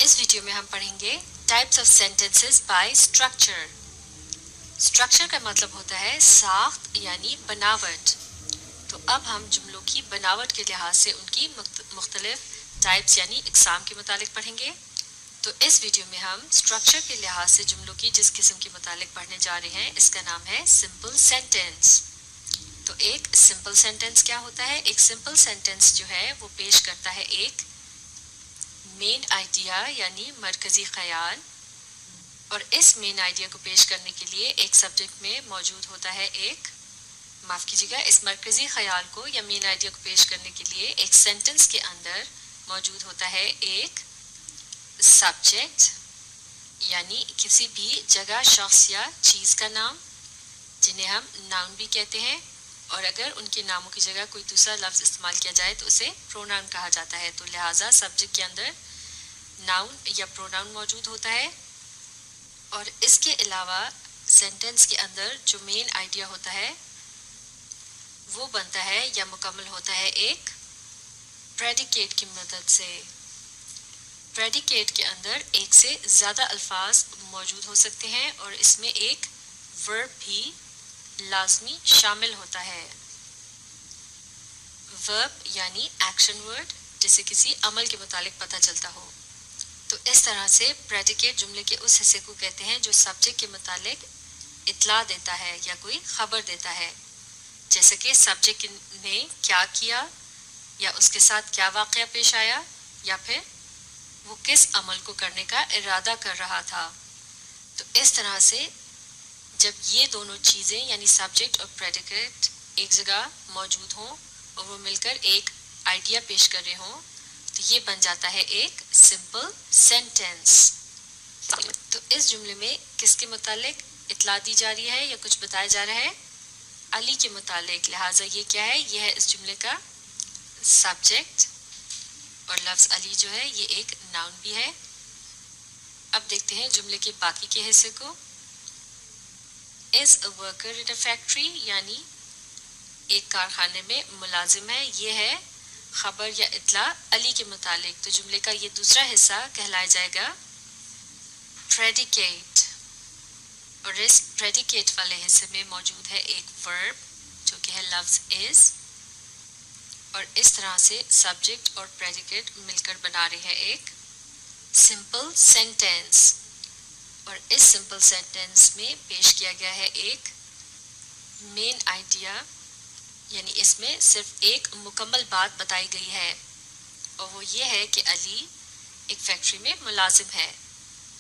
इस वीडियो में हम पढ़ेंगे types of sentences bye structure. Structure का मतलब होता है साख्त यानी बनावट। तो अब हम जुमलों की बनावट के लिहाज से उनकी मुख्तलिफ टाइप्स यानी इकसाम के मुतालिक पढ़ेंगे। तो इस वीडियो में हम स्ट्रक्चर के लिहाज से जुमलों की जिस किस्म के मुतालिक पढ़ने जा रहे हैं इसका नाम है सिंपल सेंटेंस। तो एक सिंपल सेंटेंस क्या होता है? एक सिंपल सेंटेंस जो है वो पेश करता है एक मेन आइडिया यानी मरकजी ख्याल, और इस मेन आइडिया को पेश करने के लिए एक सब्जेक्ट में मौजूद होता है इस मरकजी ख्याल को या मेन आइडिया को पेश करने के लिए एक सेंटेंस के अंदर मौजूद होता है एक सब्जेक्ट यानी किसी भी जगह, शख्स या चीज़ का नाम, जिन्हें हम नाउन भी कहते हैं, और अगर उनके नामों की जगह कोई दूसरा लफ्ज़ इस्तेमाल किया जाए तो उसे प्रोनाउन कहा जाता है। तो लिहाजा सब्जेक्ट के अंदर नाउन या प्रोनाउन मौजूद होता है, और इसके अलावा सेंटेंस के अंदर जो मेन आइडिया होता है वो बनता है या मुकम्मल होता है एक प्रेडिकेट की मदद से। प्रेडिकेट के अंदर एक से ज़्यादा अल्फाज मौजूद हो सकते हैं और इसमें एक वर्ब भी लाजमी शामिल होता है। वर्ब यानी एक्शन वर्ड, जिसे किसी अमल के मुतालिक पता चलता हो। तो इस तरह से प्रेडिकेट जुमले के उस हिस्से को कहते हैं जो सब्जेक्ट के मुतालिक इतला देता है या कोई खबर देता है, जैसे कि सब्जेक्ट ने क्या किया या उसके साथ क्या वाक़या पेश आया या फिर वो किस अमल को करने का इरादा कर रहा था। तो इस तरह से जब ये दोनों चीज़ें यानी सब्जेक्ट और प्रेडिकेट एक जगह मौजूद हों और वो मिलकर एक आइडिया पेश कर रहे हों तो ये बन जाता है एक सिंपल सेंटेंस। तो इस जुमले में किसके मुतालिक इतला दी जा रही है या कुछ बताया जा रहा है? अली के मुतालिक। लिहाजा ये क्या है? ये है इस जुमले का सब्जेक्ट, और लफ्ज़ अली जो है ये एक नाउन भी है। अब देखते हैं जुमले के बाकी के हिस्से को। Is a worker in a factory यानी एक कारखाने में मुलाजिम है, ये है खबर या इतला अली के मुतालिक। तो जुमले का ये दूसरा हिस्सा कहलाया जाएगा प्रेडिकेट, और इस प्रेडिकेट वाले हिस्से में मौजूद है एक वर्ब जो कि है लफ्ज़ इज़, और इस तरह से सब्जेक्ट और प्रेडिकेट मिलकर बना रहे हैं एक सिंपल सेंटेंस। और इस सिंपल सेंटेंस में पेश किया गया है एक मेन आइडिया, यानी इसमें सिर्फ एक मुकम्मल बात बताई गई है, और वो ये है कि अली एक फैक्ट्री में मुलाजिम है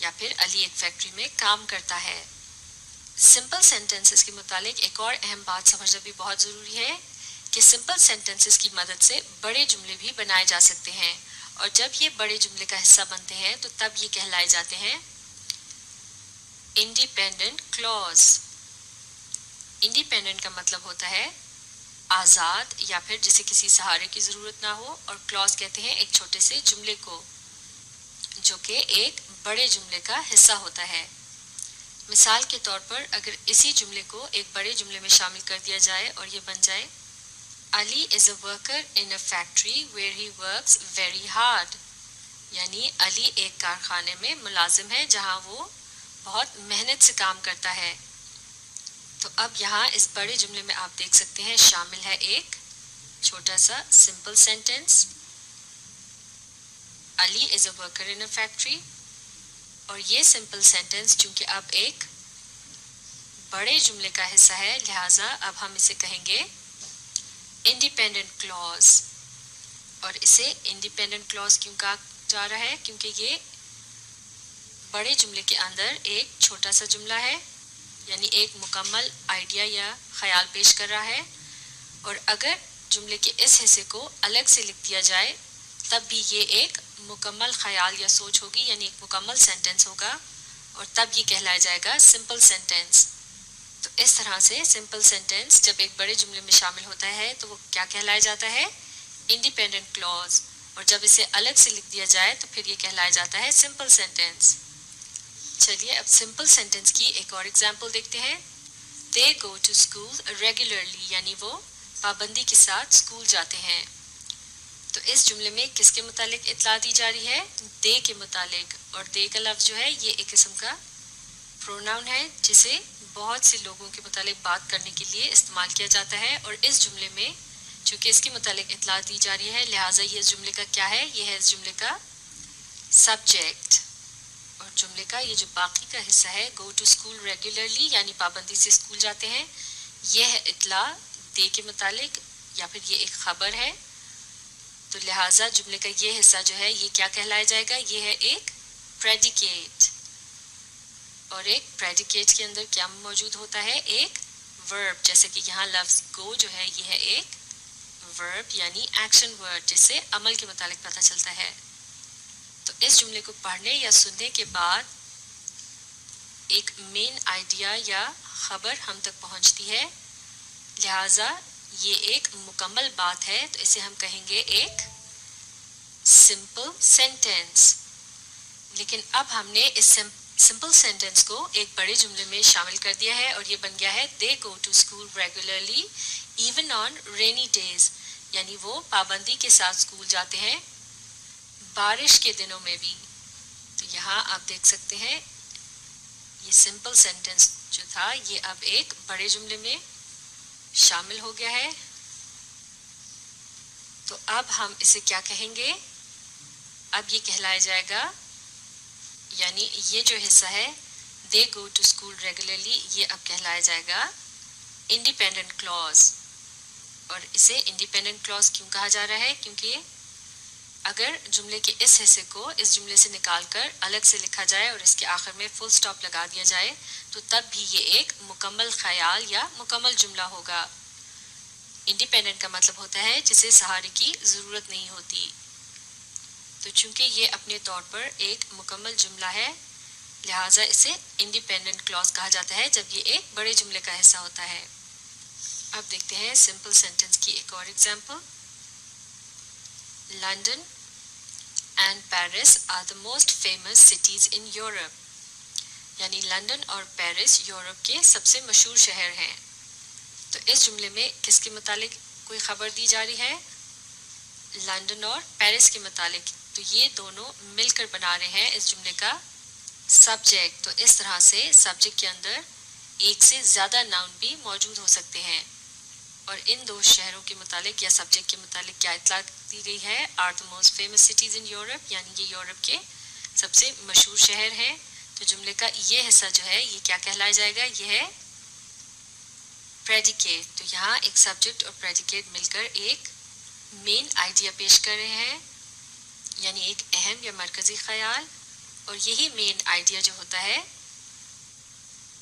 या फिर अली एक फैक्ट्री में काम करता है। सिंपल सेंटेंसेस के मुतालिक एक और अहम बात समझना भी बहुत ज़रूरी है कि सिंपल सेंटेंसेस की मदद से बड़े जुमले भी बनाए जा सकते हैं, और जब ये बड़े जुमले का हिस्सा बनते हैं तो तब ये कहलाए जाते हैं इंडिपेंडेंट क्लॉज। इंडिपेंडेंट का मतलब होता है आज़ाद या फिर जिसे किसी सहारे की ज़रूरत ना हो, और क्लॉज कहते हैं एक छोटे से जुमले को जो कि एक बड़े जुमले का हिस्सा होता है। मिसाल के तौर पर अगर इसी जुमले को एक बड़े जुमले में शामिल कर दिया जाए और ये बन जाए Ali is a worker in a factory where he works very hard, यानी अली एक कारखाने में मुलाजिम है जहां वो बहुत मेहनत से काम करता है। तो अब यहाँ इस बड़े जुमले में आप देख सकते हैं शामिल है एक छोटा सा simple sentence Ali is a worker in a factory, और ये सिंपल सेंटेंस चूंकि अब एक बड़े जुमले का हिस्सा है लिहाजा अब हम इसे कहेंगे इंडिपेंडेंट क्लॉज। और इसे इंडिपेंडेंट क्लॉज क्यों कहा जा रहा है? क्योंकि ये बड़े जुमले के अंदर एक छोटा सा जुमला है, यानी एक मुकम्मल आइडिया या ख्याल पेश कर रहा है, और अगर जुमले के इस हिस्से को अलग से लिख दिया जाए तब भी ये एक मुकम्मल ख्याल या सोच होगी, यानी एक मुकम्मल सेंटेंस होगा, और तब ये कहलाया जाएगा सिंपल सेंटेंस। तो इस तरह से सिंपल सेंटेंस जब एक बड़े जुमले में शामिल होता है तो वो क्या कहलाया जाता है? इंडिपेंडेंट क्लॉज, और जब इसे अलग से लिख दिया जाए तो फिर ये कहलाया जाता है सिंपल सेंटेंस। चलिए अब सिंपल सेंटेंस की एक और एग्जाम्पल देखते हैं। दे गो टू स्कूल रेगुलरली, यानी वो पाबंदी के साथ स्कूल जाते हैं। تو اس جملے میں کس کے متعلق اطلاع دی جا رہی ہے؟ دے کے متعلق. اور دے کا لفظ جو ہے یہ ایک قسم کا پروناؤن ہے جسے بہت سے لوگوں کے متعلق بات کرنے کے لیے استعمال کیا جاتا ہے. اور اس جملے میں چونکہ اس کے متعلق اطلاع دی جا رہی ہے لہٰذا یہ اس جملے کا کیا ہے؟ یہ ہے اس جملے کا سبجیکٹ. اور جملے کا یہ جو باقی کا حصہ ہے گو ٹو اسکول ریگولرلی یعنی پابندی سے اسکول جاتے ہیں، یہ ہے اطلاع دے کے متعلق یا پھر یہ ایک خبر ہے. تو لہٰذا جملے کا یہ حصہ جو ہے یہ کیا کہلایا جائے گا؟ یہ ہے ایک پریڈیکیٹ. اور ایک پریڈیکیٹ کے اندر کیا موجود ہوتا ہے؟ ایک ورب. جیسے کہ یہاں لفظ گو جو ہے یہ ہے ایک ورب یعنی ایکشن ورڈ جس سے عمل کے متعلق پتہ چلتا ہے. تو اس جملے کو پڑھنے یا سننے کے بعد ایک مین آئیڈیا یا خبر ہم تک پہنچتی ہے، لہٰذا یہ ایک مکمل بات ہے. تو اسے ہم کہیں گے ایک سمپل سینٹینس. لیکن اب ہم نے اس سمپل سینٹینس کو ایک بڑے جملے میں شامل کر دیا ہے اور یہ بن گیا ہے they go to school regularly even on rainy days, یعنی وہ پابندی کے ساتھ اسکول جاتے ہیں بارش کے دنوں میں بھی. تو یہاں آپ دیکھ سکتے ہیں یہ سمپل سینٹینس جو تھا یہ اب ایک بڑے جملے میں شامل ہو گیا ہے. تو اب ہم اسے کیا کہیں گے؟ اب یہ کہلایا جائے گا، یعنی یہ جو حصہ ہے they go to school regularly یہ اب کہلایا جائے گا انڈیپینڈنٹ کلوز. اور اسے انڈیپینڈنٹ کلوز کیوں کہا جا رہا ہے؟ کیونکہ اگر جملے کے اس حصے کو اس جملے سے نکال کر الگ سے لکھا جائے اور اس کے آخر میں فل سٹاپ لگا دیا جائے تو تب بھی یہ ایک مکمل خیال یا مکمل جملہ ہوگا. انڈیپینڈنٹ کا مطلب ہوتا ہے جسے سہارے کی ضرورت نہیں ہوتی. تو چونکہ یہ اپنے طور پر ایک مکمل جملہ ہے لہٰذا اسے انڈیپینڈنٹ کلوز کہا جاتا ہے جب یہ ایک بڑے جملے کا حصہ ہوتا ہے. اب دیکھتے ہیں سمپل سینٹینس کی ایک اور example. London and Paris are the most famous cities in Europe, یعنی لنڈن اور پیرس یورپ کے سب سے مشہور شہر ہیں. تو اس جملے میں کس کے متعلق کوئی خبر دی جا رہی ہے؟ لنڈن اور پیرس کے متعلق. تو یہ دونوں مل کر بنا رہے ہیں اس جملے کا سبجیکٹ. تو اس طرح سے سبجیکٹ کے اندر ایک سے زیادہ ناؤن بھی موجود ہو سکتے ہیں. اور ان دو شہروں کے متعلق یا سبجیکٹ کے متعلق کیا اطلاع دی گئی ہے؟ Are the most famous cities in Europe, یعنی یہ یورپ کے سب سے مشہور شہر ہیں. تو جملے کا یہ حصہ جو ہے یہ کیا کہلایا جائے گا؟ یہ ہے پریڈیکیٹ. تو یہاں ایک سبجیکٹ اور پریڈیکیٹ مل کر ایک مین آئیڈیا پیش کر رہے ہیں، یعنی ایک اہم یا مرکزی خیال. اور یہی مین آئیڈیا جو ہوتا ہے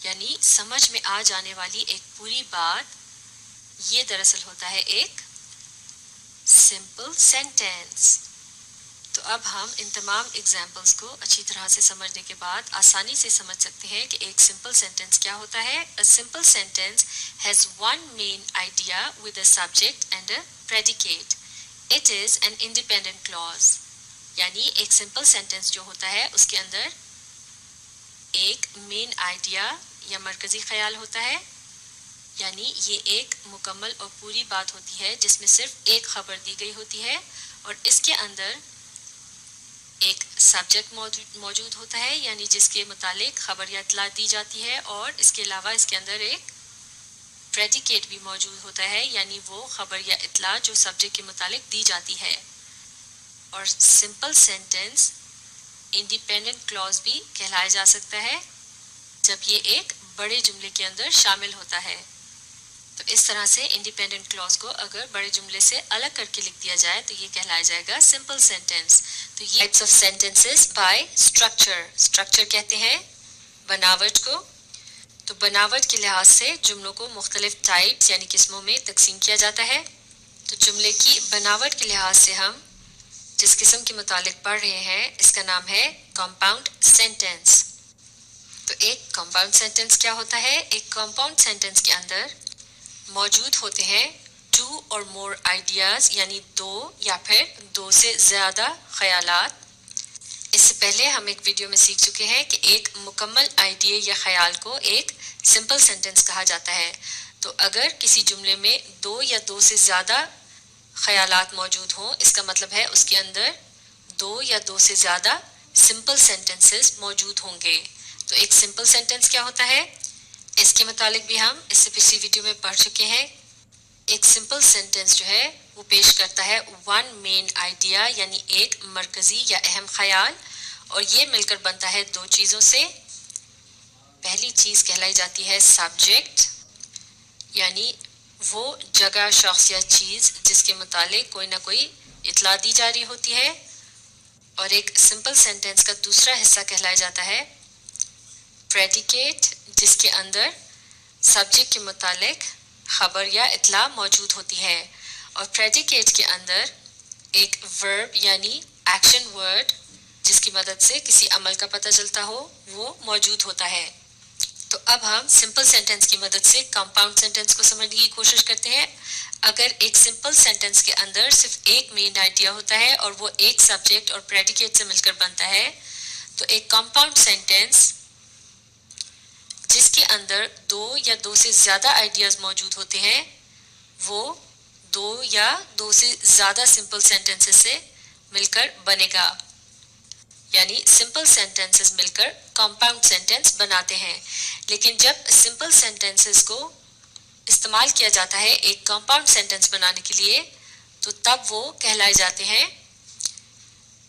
یعنی سمجھ میں آ جانے والی ایک پوری بات، یہ دراصل ہوتا ہے ایک سمپل سینٹینس. تو اب ہم ان تمام ایگزامپلس کو اچھی طرح سے سمجھنے کے بعد آسانی سے سمجھ سکتے ہیں کہ ایک سمپل سینٹینس کیا ہوتا ہے. A simple sentence has one main idea with a subject and a predicate. It is an independent clause. یعنی ایک سمپل سینٹینس جو ہوتا ہے اس کے اندر ایک مین آئیڈیا یا مرکزی خیال ہوتا ہے، یعنی یہ ایک مکمل اور پوری بات ہوتی ہے جس میں صرف ایک خبر دی گئی ہوتی ہے اور اس کے اندر ایک سبجیکٹ موجود ہوتا ہے یعنی جس کے متعلق خبر یا اطلاع دی جاتی ہے، اور اس کے علاوہ اس کے اندر ایک پریڈیکیٹ بھی موجود ہوتا ہے یعنی وہ خبر یا اطلاع جو سبجیکٹ کے متعلق دی جاتی ہے. اور سمپل سینٹینس انڈیپینڈنٹ کلوز بھی کہلایا جا سکتا ہے جب یہ ایک بڑے جملے کے اندر شامل ہوتا ہے. تو اس طرح سے انڈیپینڈنٹ کلوز کو اگر بڑے جملے سے الگ کر کے لکھ دیا جائے تو یہ کہلایا جائے گا سمپل سینٹینس. تو یہ types of sentences by structure. Structure کہتے ہیں بناوٹ کو. تو بناوٹ کے لحاظ سے جملوں کو مختلف ٹائپس یعنی قسموں میں تقسیم کیا جاتا ہے. تو جملے کی بناوٹ کے لحاظ سے ہم جس قسم کے متعلق پڑھ رہے ہیں اس کا نام ہے کمپاؤنڈ سینٹینس. تو ایک کمپاؤنڈ سینٹینس کیا ہوتا ہے؟ ایک کمپاؤنڈ سینٹینس کے اندر موجود ہوتے ہیں 2 اور more آئیڈیاز یعنی 2 یا پھر 2 سے زیادہ خیالات. اس سے پہلے ہم ایک ویڈیو میں سیکھ چکے ہیں کہ ایک مکمل آئیڈیا یا خیال کو ایک سمپل سینٹینس کہا جاتا ہے. تو اگر کسی جملے میں 2 یا 2 سے زیادہ ख़यालात मौजूद हों, इसका मतलब है उसके अंदर दो या दो से ज़्यादा सिंपल सेंटेंसेस मौजूद होंगे। तो एक सिंपल सेंटेंस क्या होता है, इसके मुतालिक भी हम इससे पिछली वीडियो में पढ़ चुके हैं। एक सिंपल सेंटेंस जो है वो पेश करता है वन मेन आइडिया, यानी एक मरकज़ी या अहम ख्याल, और ये मिलकर बनता है दो चीज़ों से। पहली चीज़ कहलाई जाती है सब्जेक्ट, यानी वो जगह, शख्स या चीज़ जिसके मुतालिक कोई ना कोई इतला दी जा रही होती है। और एक सिंपल सेंटेंस का दूसरा हिस्सा कहलाया जाता है प्रेडिकेट, जिसके अंदर सब्जेक्ट के मुतालिक खबर या इतला मौजूद होती है। और प्रेडिकेट के अंदर एक वर्ब यानी एक्शन वर्ड जिसकी मदद से किसी अमल का पता चलता हो वो मौजूद होता है। तो अब हम सिंपल सेंटेंस की मदद से कंपाउंड सेंटेंस को समझने की कोशिश करते हैं। अगर एक सिंपल सेंटेंस के अंदर सिर्फ एक मेन आइडिया होता है और वो एक सब्जेक्ट और प्रेडिकेट से मिलकर बनता है, तो एक कंपाउंड सेंटेंस जिसके अंदर दो या दो से ज़्यादा आइडियाज़ मौजूद होते हैं, वो दो या दो से ज़्यादा सिंपल सेंटेंसेस से मिलकर बनेगा। यानी सिंपल सेंटेंसेस मिलकर कंपाउंड सेंटेंस बनाते हैं। लेकिन जब सिंपल सेंटेंसेस को इस्तेमाल किया जाता है एक कंपाउंड सेंटेंस बनाने के लिए, तो तब वो कहलाए जाते हैं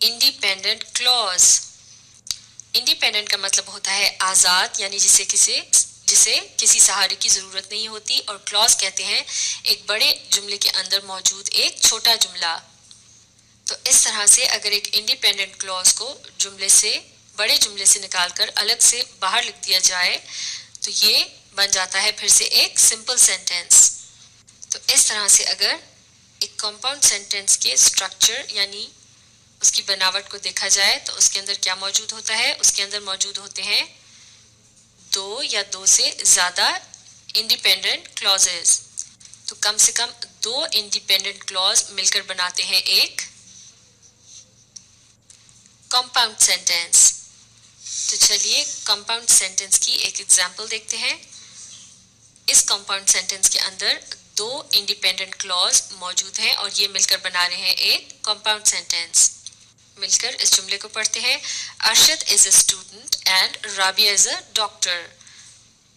इंडिपेंडेंट क्लॉज। इंडिपेंडेंट का मतलब होता है आज़ाद, यानी जिसे किसी सहारे की ज़रूरत नहीं होती। और क्लॉज कहते हैं एक बड़े जुमले के अंदर मौजूद एक छोटा जुमला। तो इस तरह से अगर एक इंडिपेंडेंट क्लॉज को बड़े जुमले से निकालकर अलग से बाहर लिख दिया जाए, तो ये बन जाता है फिर से एक सिंपल सेंटेंस। तो इस तरह से अगर एक कंपाउंड सेंटेंस के स्ट्रक्चर यानी उसकी बनावट को देखा जाए, तो उसके अंदर क्या मौजूद होता है, उसके अंदर मौजूद होते हैं दो या दो से ज़्यादा इंडिपेंडेंट क्लॉजेस। तो कम से कम दो इंडिपेंडेंट क्लॉज मिलकर बनाते हैं एक कंपाउंड सेंटेंस। तो चलिए कंपाउंड सेंटेंस की एक एग्जांपल देखते हैं। इस कंपाउंड सेंटेंस के अंदर दो इंडिपेंडेंट क्लॉज मौजूद हैं और ये मिलकर बना रहे हैं एक कंपाउंड सेंटेंस। मिलकर इस जुमले को पढ़ते हैं। Arshad is a student and Rabia is a doctor.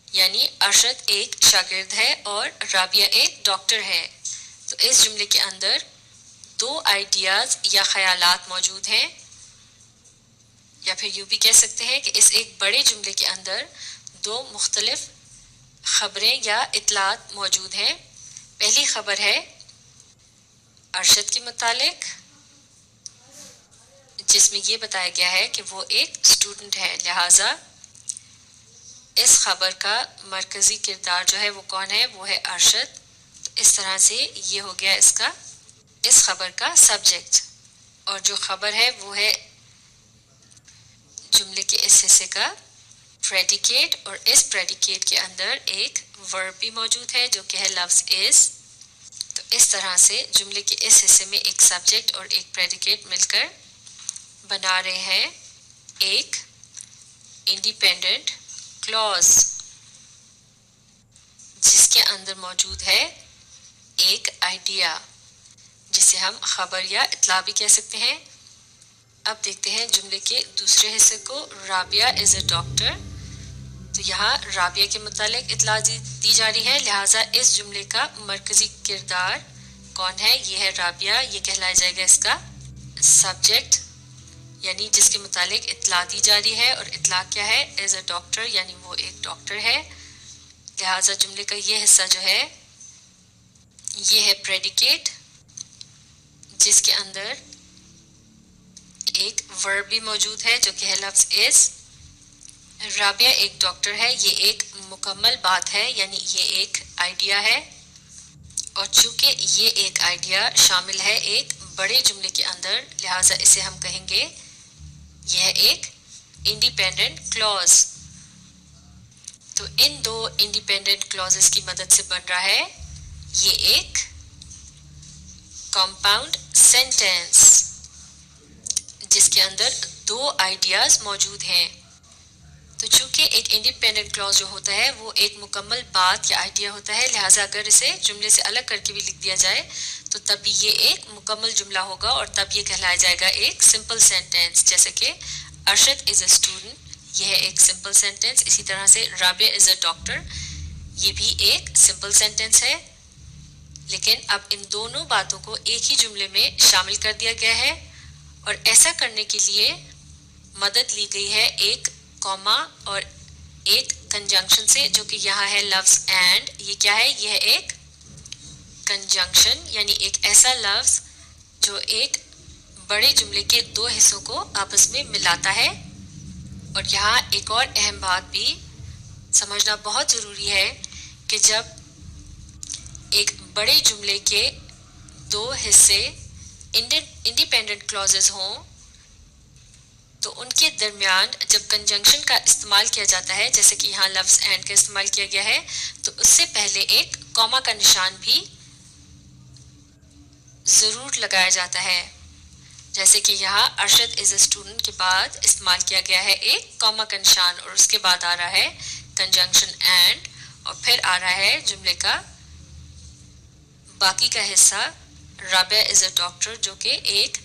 यानी अरशद एक शागिर्द है और राबिया एक डॉक्टर है। तो इस जुमले के अंदर दो आइडियाज या ख्यालात मौजूद हैं, या फिर यूं भी कह सकते हैं कि इस एक बड़े जुमले के अंदर दो मुख्तलिफ खबरें या इतलात मौजूद हैं। पहली खबर है अरशद के मुतालिक, जिसमें ये बताया गया है कि वो एक स्टूडेंट है, लिहाजा इस खबर का मरकज़ी किरदार जो है वो कौन है, वो है अरशद। तो इस तरह से ये हो गया इस खबर का सब्जेक्ट। और जो खबर है वो है जुमले के इस हिस्से का प्रेडिकेट, और इस प्रेडिकेट के अंदर एक वर्ब भी मौजूद है जो कि है लफ्ज़ इज़। तो इस तरह से जुमले के इस हिस्से में एक सब्जेक्ट और एक प्रेडिकेट मिलकर बना रहे हैं एक इंडिपेंडेंट क्लॉज, जिसके अंदर मौजूद है एक आइडिया जिसे हम खबर या इतला भी कह सकते हैं। अब देखते हैं जुमले के दूसरे हिस्से को, राबिया इज अ डॉक्टर। तो यहाँ राबिया के मुतालिक इतला दी जा रही है, लिहाजा इस जुमले का मरकजी किरदार कौन है, ये है राबिया। ये कहलाया जाएगा इसका सब्जेक्ट, यानी जिसके मुतालिक इतला दी जा रही है। और इतला क्या है, एज अ डॉक्टर, यानी वो एक डॉक्टर है। लिहाजा जुमले का ये हिस्सा जो है ये है प्रेडिकेट, जिसके अंदर एक वर्ब भी मौजूद है जो कि है लफ्ज़ इज़। राबिया एक डॉक्टर है, ये एक मुकम्मल बात है, यानी ये एक आइडिया है। और चूंकि ये एक आइडिया शामिल है एक बड़े जुमले के अंदर, लिहाजा इसे हम कहेंगे यह एक इंडिपेंडेंट क्लॉज। तो इन दो इंडिपेंडेंट क्लॉजेस की मदद से बन रहा है ये एक कंपाउंड सेंटेंस, जिसके अंदर दो आइडियाज मौजूद हैं। तो चूंकि एक इंडिपेंडेंट क्लॉज जो होता है वो एक मुकम्मल बात या आइडिया होता है, लिहाजा अगर इसे जुमले से अलग करके भी लिख दिया जाए तो तभी ये एक मुकम्मल जुमला होगा और तब ये कहलाया जाएगा एक सिंपल सेंटेंस। जैसे कि अरशद इज़ अ स्टूडेंट, यह है एक सिंपल सेंटेंस। इसी तरह से राबिया इज़ अ डॉक्टर, ये भी एक सिंपल सेंटेंस है। लेकिन अब इन दोनों बातों को एक ही जुमले में शामिल कर दिया गया है और ऐसा करने के लिए मदद ली गई है एक कॉमा और एक कंजंक्शन से, जो कि यहाँ है लफ्ज़ एंड। ये क्या है? यह एक कंजंक्शन, यानी एक ऐसा लफ्ज़ जो एक बड़े जुमले के दो हिस्सों को आपस में मिलाता है। और यहाँ एक और अहम बात भी समझना बहुत ज़रूरी है कि जब एक बड़े जुमले के दो हिस्से इंडिपेंडेंट क्लॉजेस हों तो उनके दरमियान जब कंजंक्शन का इस्तेमाल किया जाता है, जैसे कि यहाँ लफ्ज़ एंड का इस्तेमाल किया गया है, तो उससे पहले एक कॉमा का निशान भी ज़रूर लगाया जाता है। जैसे कि यहाँ अरशद इज़ अ स्टूडेंट के बाद इस्तेमाल किया गया है एक कॉमा का निशान और उसके बाद आ रहा है कंजंक्शन एंड और फिर आ रहा है जुमले का बाकी का हिस्सा राबिया इज़ अ डॉक्टर, जो कि एक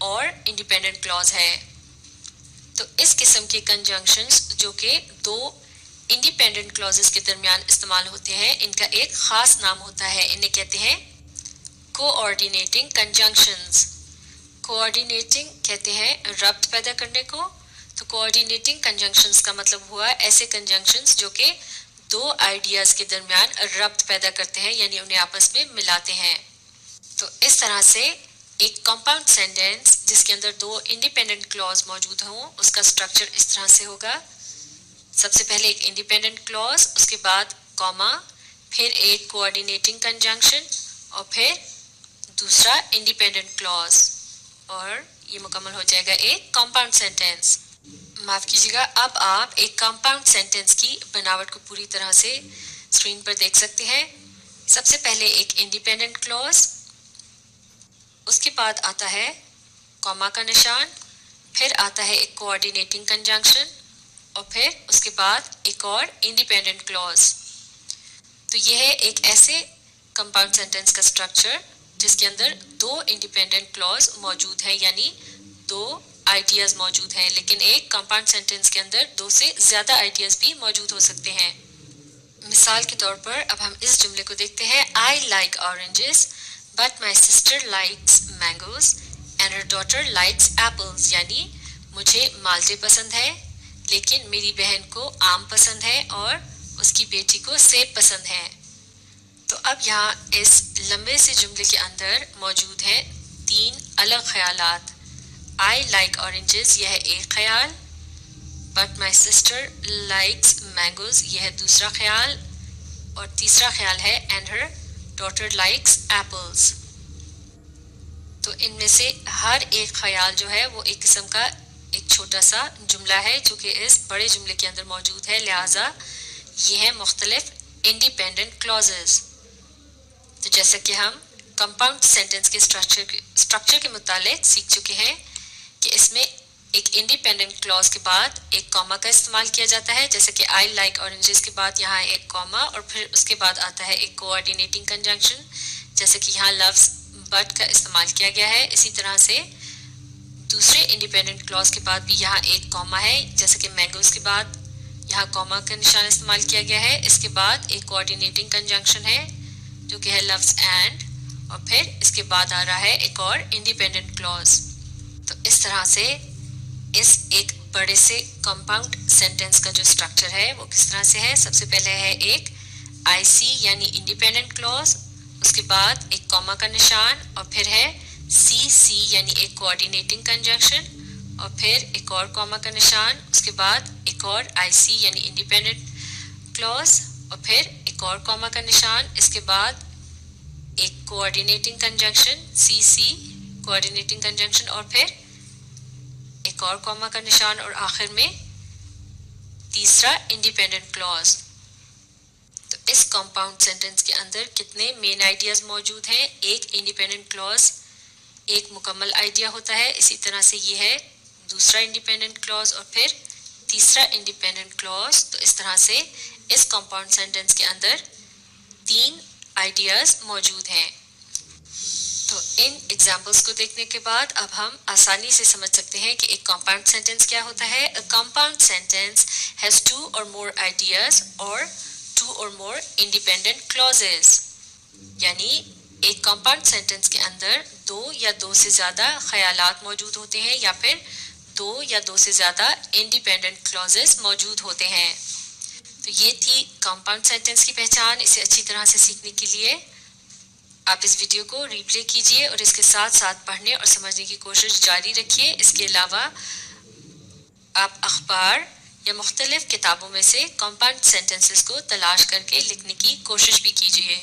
और इंडिपेंडेंट क्लॉज है। तो इस किस्म के कंजंक्शंस जो कि दो इंडिपेंडेंट क्लॉजेस के दरमियान इस्तेमाल होते हैं, इनका एक ख़ास नाम होता है। इन्हें कहते हैं कोऑर्डिनेटिंग कंजंक्शंस। कोऑर्डिनेटिंग कहते हैं रब्त पैदा करने को। तो कोऑर्डिनेटिंग कंजंक्शंस का मतलब हुआ ऐसे कंजंक्शंस जो कि दो आइडियाज़ के दरमियान रब्त पैदा करते हैं, यानी उन्हें आपस में मिलाते हैं। तो इस तरह से एक कंपाउंड सेंटेंस जिसके अंदर दो इंडिपेंडेंट क्लॉज मौजूद हों, उसका स्ट्रक्चर इस तरह से होगा। सबसे पहले एक इंडिपेंडेंट क्लॉज, उसके बाद कॉमा, फिर एक कोऑर्डिनेटिंग कंजंक्शन और फिर दूसरा इंडिपेंडेंट क्लॉज, और ये मुकम्मल हो जाएगा एक कंपाउंड सेंटेंस। माफ़ कीजिएगा, अब आप एक कंपाउंड सेंटेंस की बनावट को पूरी तरह से स्क्रीन पर देख सकते हैं। सबसे पहले एक इंडिपेंडेंट क्लॉज, उसके बाद आता है कॉमा का निशान, फिर आता है एक कोऑर्डिनेटिंग कंजंक्शन और फिर उसके बाद एक और इंडिपेंडेंट क्लॉज। तो यह है एक ऐसे कंपाउंड सेंटेंस का स्ट्रक्चर जिसके अंदर दो इंडिपेंडेंट क्लॉज मौजूद है, यानी दो आइडियाज़ मौजूद हैं। लेकिन एक कंपाउंड सेंटेंस के अंदर दो से ज़्यादा आइडियाज़ भी मौजूद हो सकते हैं। मिसाल के तौर पर अब हम इस जुमले को देखते हैं। I like oranges but my sister likes mangoes and her daughter likes apples, यानी मुझे मालदे पसंद है लेकिन मेरी बहन को आम पसंद है और उसकी बेटी को सेब पसंद है। तो अब यहाँ इस लंबे से जुमले के अंदर मौजूद हैं तीन अलग ख्यालात। आई लाइक ऑरेंजेस, यह है एक ख्याल, but my sister likes mangoes, यह है दूसरा ख्याल, और तीसरा ख्याल है and her daughter likes apples. तो इनमें से हर एक ख्याल जो है वो एक किस्म का एक छोटा सा जुमला है जो कि इस बड़े जुमले के अंदर मौजूद है, लिहाजा ये है मुख्तलिफ इंडिपेंडेंट क्लॉजेस। तो जैसा कि हम कंपाउंड सेंटेंस के स्ट्रक्चर के मुतालिक सीख चुके हैं कि इसमें एक इंडिपेंडेंट क्लॉज के बाद एक कॉमा का इस्तेमाल किया जाता है, जैसे कि आई लाइक ऑरेंजेस के बाद यहाँ एक कॉमा और फिर उसके बाद आता है एक कोऑर्डिनेटिंग कंजंक्शन, जैसे कि यहाँ लफ्ज़ बट का इस्तेमाल किया गया है। इसी तरह से दूसरे इंडिपेंडेंट क्लॉज के बाद भी यहाँ एक कॉमा है, जैसे कि मैंगोज के बाद यहाँ कॉमा का निशान इस्तेमाल किया गया है। इसके बाद एक कोऑर्डिनेटिंग कंजंक्शन है जो कि है लफ्ज़ एंड, और फिर इसके बाद आ रहा है एक और इंडिपेंडेंट क्लॉज। तो इस तरह से इस एक बड़े से कंपाउंड सेंटेंस का जो स्ट्रक्चर है वो किस तरह से है। सबसे पहले है एक आईसी यानी इंडिपेंडेंट क्लॉज, उसके बाद एक कॉमा का निशान और फिर है सी यानी एक कोऑर्डिनेटिंग कंजंक्शन और फिर एक और कॉमा का निशान, उसके बाद एक और आईसी यानी इंडिपेंडेंट क्लॉज और फिर एक और कॉमा का निशान, इसके बाद एक कोऑर्डिनेटिंग कंजंक्शन सी कोऑर्डिनेटिंग कंजंक्शन और फिर एक और कॉमा का निशान और आखिर में तीसरा इंडिपेंडेंट क्लॉज। तो इस कंपाउंड सेंटेंस के अंदर कितने मेन आइडियाज मौजूद हैं। एक इंडिपेंडेंट क्लॉज एक मुकम्मल आइडिया होता है, इसी तरह से ये है दूसरा इंडिपेंडेंट क्लॉज और फिर तीसरा इंडिपेंडेंट क्लॉज। तो इस तरह से इस कंपाउंड सेंटेंस के अंदर तीन आइडियाज मौजूद हैं। तो इन एग्जाम्पल्स को देखने के बाद अब हम आसानी से समझ सकते हैं कि एक कॉम्पाउंड सेंटेंस क्या होता है. अ कॉम्पाउंड सेंटेंस हैज टू और मोर आइडियाज और टू और मोर इंडिपेंडेंट क्लॉजेस. यानी एक कॉम्पाउंड सेंटेंस के अंदर दो या दो से ज़्यादा ख्यालात मौजूद होते हैं या फिर दो या दो से ज़्यादा इंडिपेंडेंट क्लॉजेस मौजूद होते हैं. तो ये थी कॉम्पाउंड सेंटेंस की पहचान. इसे अच्छी तरह से सीखने के लिए आप इस वीडियो को रिप्ले कीजिए और इसके साथ साथ पढ़ने और समझने की कोशिश जारी रखिए. इसके अलावा आप अखबार या मुख्तलिफ किताबों में से कॉम्पाउंड सेंटेंसेस को तलाश करके लिखने की कोशिश भी कीजिए.